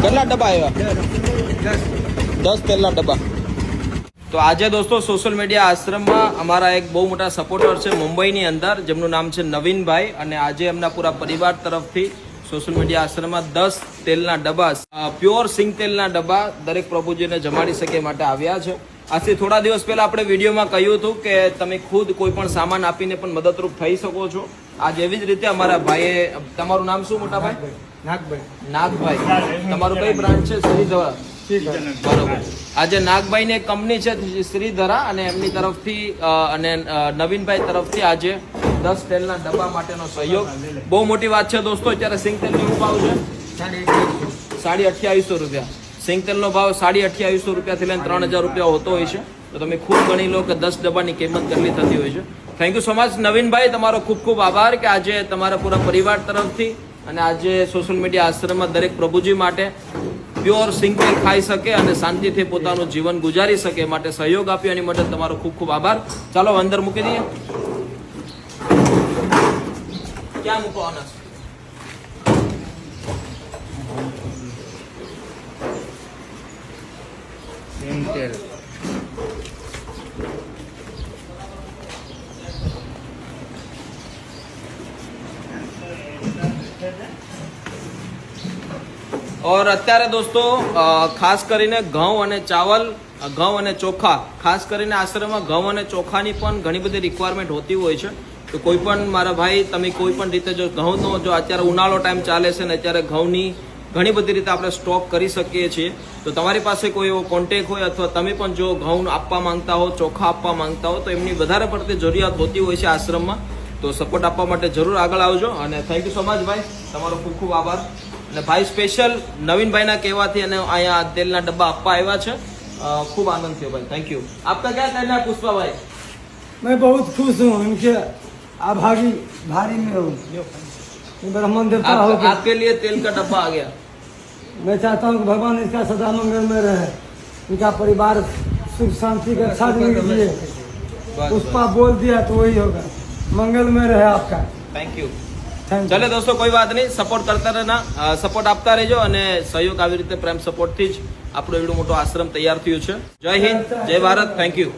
કેટલા ડબ્બા આવ્યા? 10 તેલના ડબ્બા. તો આજે દોસ્તો સોશિયલ મીડિયા આશ્રમમાં અમારા એક બહુ મોટા સપોર્ટર છે મુંબઈની અંદર, જેમનું નામ છે નવીનભાઈ, અને આજે એમના પૂરા પરિવાર તરફથી સોશિયલ મીડિયા આશ્રમમાં 10 તેલના ડબ્બા, પ્યોર સિંગ તેલના ડબ્બા દરેક પ્રભુજીને જમાડી શકે માટે આવ્યા છે. આજથી થોડા દિવસ પહેલા આપણે વિડીયોમાં કહ્યું હતું કે તમે ખુદ કોઈ પણ સામાન આપીને પણ મદદરૂપ થઈ શકો છો. આજ એવી જ રીતે અમારા ભાઈએ, તમારું નામ શું મોટા ભાઈ? નાગભાઈ. તમારું કઈ બ્રાન્ચ છે? શ્રીધરા. બરોબર. આજે નાગભાઈ ની કંપની છે શ્રીધરા, અને એમની તરફથી અને નવીનભાઈ તરફથી આજે 10 તેલના ડબ્બા માટેનો સહયોગ. બહુ મોટી વાત છે દોસ્તો. અત્યારે સિંગ તેલ નો ભાવ છે 2850 રૂપિયા. સિંગ તેલનો ભાવ 2850 રૂપિયાથી લઈને 3000 રૂપિયા હોતો હોય છે. તો તમે ખૂબ ગણી લો કે 10 ડબ્બાની કિંમત કેટલી થતી હોય છે. Thank you so much Navinbhai, તમારો ખૂબ ખૂબ આભાર કે આજે તમારા પૂરા પરિવાર તરફથી અને આજે સોશિયલ મીડિયા આશ્રમમાં દરેક પ્રભુજી માટે પ્યોર સિંગ તેલ ખાઈ શકે અને શાંતિથી પોતાનું જીવન ગુજારી શકે માટે સહયોગ આપ્યો. એની માટે તમારો ખૂબ ખૂબ આભાર. ચાલો અંદર મૂકી દઈએ. ક્યાં મૂકવાના છે? સિંગ તેલ. और અત્યારે દોસ્તો ખાસ કરીને ઘઉં અને ચાવલ, ઘઉં અને ચોખા, ખાસ કરીને આશ્રમમાં ઘઉં અને ચોખાની પણ ઘણી બધી રિક્વાયરમેન્ટ હોતી હોય છે. તો કોઈ પણ મારા ભાઈ, તમે કોઈ પણ રીતે જો ઘઉંનો, જો અત્યારે ઉનાળો ટાઈમ ચાલે છે ને અત્યારે ઘઉંની ઘણી બધી રીતે આપણે સ્ટોક કરી શકીએ છીએ. તો તમારી પાસે કોઈ એવો કોન્ટેક હોય અથવા તમે પણ જો ઘઉં આપવા માંગતા હો, ચોખા આપવા માંગતા હો, તો એમની વધારે પડતી જરૂરિયાત હોતી હોય છે આશ્રમમાં. તો સપોર્ટ આપવા માટે જરૂર આગળ આવજો. અને થેન્ક યુ સો મચ ભાઈ, તમારો ખૂબ ખૂબ આભાર. અને ભાઈ સ્પેશિયલ નવીનભાઈના કહેવાથી અને અહીંયા તેલના ડબ્બા આપવા આવ્યા છે. ખૂબ આનંદ થયો भाई, थैंक यू. आपका क्या कहना है पुष्पा भाई? मैं बहुत खुश हूँ, उनके आभारी भारी में हूँ. ब्रह्मन देवता हो के आपके लिए तेल का डब्बा आ गया. मैं चाहता हूँ कि भगवान इसका सदा मंगल में रहे, इनका परिवार सुख शांति के साथ जिए. पुष्पा बोल दिया तो वही होगा. मंगल में रहे आपका. Thank you. चले दोस्तों, कोई बात नहीं, सपोर्ट करता रहना, સપોર્ટ આપતા રહેજો અને સહયોગ આવી રીતે પ્રેમ સપોર્ટથી જ આપણો એવડો મોટો આશ્રમ તૈયાર થયું છે. જય હિન્દ, જય ભારત. Thank you.